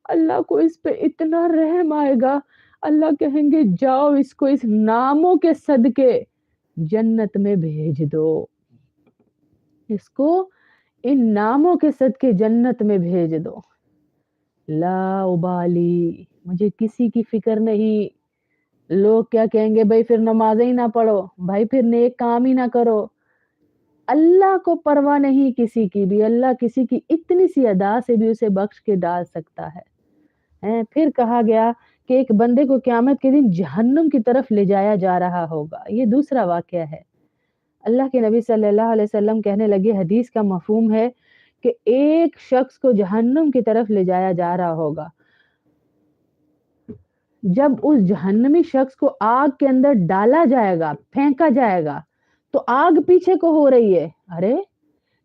اللہ کو اس پہ اتنا رحم آئے گا، اللہ کہیں گے جاؤ اس کو اس ناموں کے صدقے جنت میں بھیج دو، اس کو ان ناموں کے صدقے جنت میں بھیج دو۔ لا ابالی، مجھے کسی کی فکر نہیں، لوگ کیا کہیں گے، بھائی پھر نمازیں ہی نہ پڑھو، بھائی پھر نیک کام ہی نہ کرو۔ اللہ کو پرواہ نہیں کسی کی بھی، اللہ کسی کی اتنی سی ادا سے بھی اسے بخش کے ڈال سکتا ہے۔ پھر کہا گیا کہ ایک بندے کو قیامت کے دن جہنم کی طرف لے جایا جا رہا ہوگا، یہ دوسرا واقعہ ہے۔ اللہ کے نبی صلی اللہ علیہ وسلم کہنے لگے، حدیث کا مفہوم ہے کہ ایک شخص کو جہنم کی طرف لے جایا جا رہا ہوگا، جب اس جہنمی شخص کو آگ کے اندر ڈالا جائے گا، پھینکا جائے گا، تو آگ پیچھے کو ہو رہی ہے۔ ارے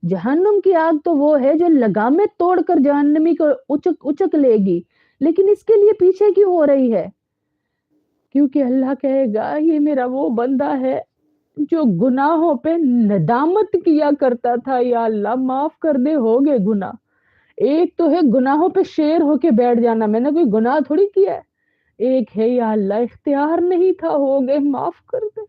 جہنم کی آگ تو وہ ہے جو لگامیں توڑ کر جہنمی کو اچک لے گی، لیکن اس کے لیے پیچھے کیوں ہو رہی ہے؟ کیونکہ اللہ کہے گا یہ میرا وہ بندہ ہے جو گناہوں پہ ندامت کیا کرتا تھا، یا اللہ معاف کر دے، ہو گئے گناہ۔ ایک تو ہے گناہوں پہ شیر ہو کے بیٹھ جانا، میں نے کوئی گناہ تھوڑی کیا ہے، ایک ہے یا اللہ اختیار نہیں تھا، ہو گئے، معاف کر دے۔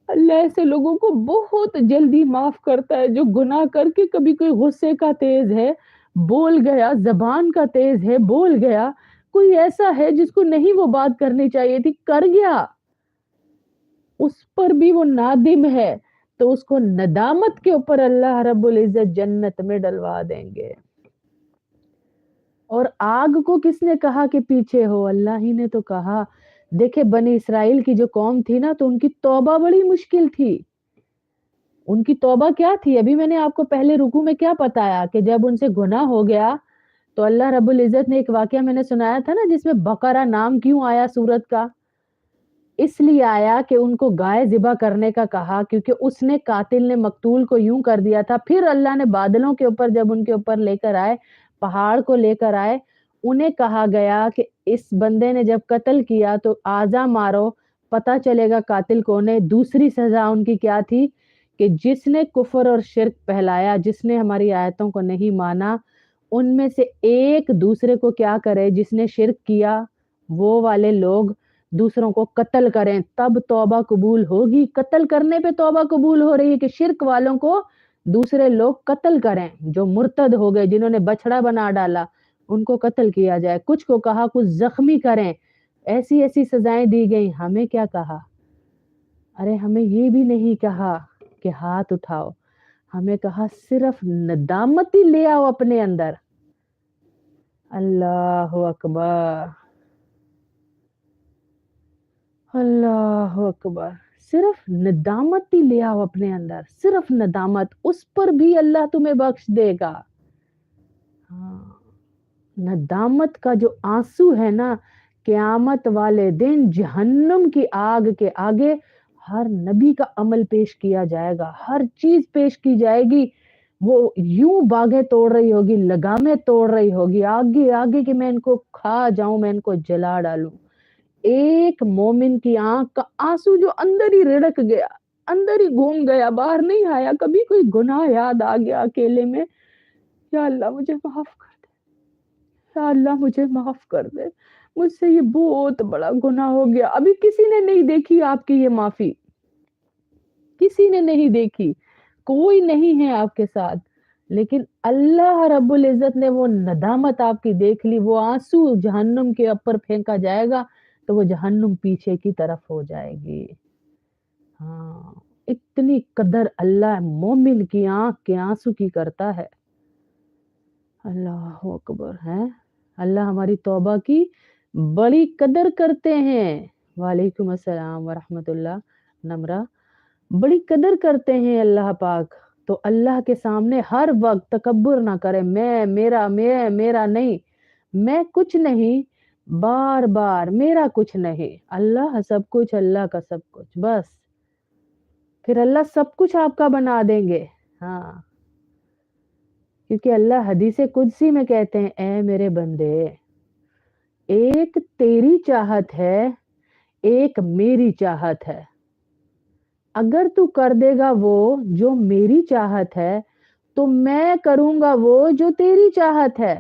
اللہ ایسے لوگوں کو بہت جلدی معاف کرتا ہے جو گناہ کر کے کبھی کوئی غصے کا تیز ہے بول گیا، زبان کا تیز ہے بول گیا، کوئی ایسا ہے جس کو نہیں وہ بات کرنی چاہیے تھی کر گیا، اس پر بھی وہ نادم ہے، تو اس کو ندامت کے اوپر اللہ رب العزت جنت میں ڈلوا دیں گے۔ اور آگ کو کس نے کہا کہ پیچھے ہو؟ اللہ ہی نے تو کہا۔ دیکھے بنی اسرائیل کی جو قوم تھی نا، تو ان کی توبہ بڑی مشکل تھی۔ ان کی توبہ کیا تھی؟ ابھی میں نے آپ کو پہلے رکوع میں کیا بتایا کہ جب ان سے گناہ ہو گیا تو اللہ رب العزت نے ایک واقعہ میں نے سنایا تھا نا، جس میں بقرہ نام کیوں آیا سورت کا؟ اس لیے آیا کہ ان کو گائے ذبح کرنے کا کہا، کیونکہ اس نے قاتل نے مقتول کو یوں کر دیا تھا۔ پھر اللہ نے بادلوں کے اوپر جب ان کے اوپر لے کر آئے، پہاڑ کو لے کر آئے، انہیں کہا گیا کہ اس بندے نے جب قتل کیا تو آزا مارو، پتہ چلے گا قاتل کون ہے۔ دوسری سزا ان کی کیا تھی کہ جس نے کفر اور شرک پھیلایا، جس نے ہماری آیتوں کو نہیں مانا، ان میں سے ایک دوسرے کو کیا کرے، جس نے شرک کیا وہ والے لوگ دوسروں کو قتل کریں، تب توبہ قبول ہوگی۔ قتل کرنے پہ توبہ قبول ہو رہی ہے کہ شرک والوں کو دوسرے لوگ قتل کریں، جو مرتد ہو گئے، جنہوں نے بچڑا بنا ڈالا، ان کو قتل کیا جائے۔ کچھ کو کہا کچھ زخمی کریں، ایسی ایسی سزائیں دی گئیں۔ ہمیں کیا کہا؟ ارے ہمیں یہ بھی نہیں کہا کہ ہاتھ اٹھاؤ، ہمیں کہا صرف ندامت ہی لے آؤ اپنے اندر۔ اللہ اکبر، اللہ اکبر، صرف ندامت ہی لے آؤ اپنے اندر، صرف ندامت، اس پر بھی اللہ تمہیں بخش دے گا۔ ہاں، ندامت کا جو آنسو ہے نا، قیامت والے دن جہنم کی آگ کے آگے ہر نبی کا عمل پیش کیا جائے گا، ہر چیز پیش کی جائے گی، وہ یوں باغیں توڑ رہی ہوگی، لگامیں توڑ رہی ہوگی، آگے آگے کہ میں ان کو کھا جاؤں، میں ان کو جلا ڈالوں۔ ایک مومن کی آنکھ کا آنسو جو اندر ہی رڑک گیا، اندر ہی گھوم گیا، باہر نہیں آیا، کبھی کوئی گناہ یاد آ گیا اکیلے میں، یا اللہ مجھے معاف کر دے، یا اللہ مجھے معاف کر دے، مجھ سے یہ بہت بڑا گناہ ہو گیا۔ ابھی کسی نے نہیں دیکھی آپ کی یہ معافی، کسی نے نہیں دیکھی، کوئی نہیں ہے آپ کے ساتھ، لیکن اللہ رب العزت نے وہ ندامت آپ کی دیکھ لی، وہ آنسو جہنم کے اوپر پھینکا جائے گا تو وہ جہنم پیچھے کی طرف ہو جائے گی۔ ہاں، اتنی قدر اللہ مومن کی آنکھ کے آنسو کی کرتا ہے۔ اللہ اکبر ہے، اللہ ہماری توبہ کی بڑی قدر کرتے ہیں۔ وعلیکم السلام ورحمت اللہ نمرہ، بڑی قدر کرتے ہیں اللہ پاک۔ تو اللہ کے سامنے ہر وقت تکبر نہ کرے، میں میرا نہیں، میں کچھ نہیں، بار بار میرا کچھ نہیں، اللہ سب کچھ، اللہ کا سب کچھ، بس پھر اللہ سب کچھ آپ کا بنا دیں گے۔ ہاں، کیونکہ اللہ حدیث قدسی میں کہتے ہیں، اے میرے بندے، ایک تیری چاہت ہے، ایک میری چاہت ہے، اگر تو کر دے گا وہ جو میری چاہت ہے تو میں کروں گا وہ جو تیری چاہت ہے۔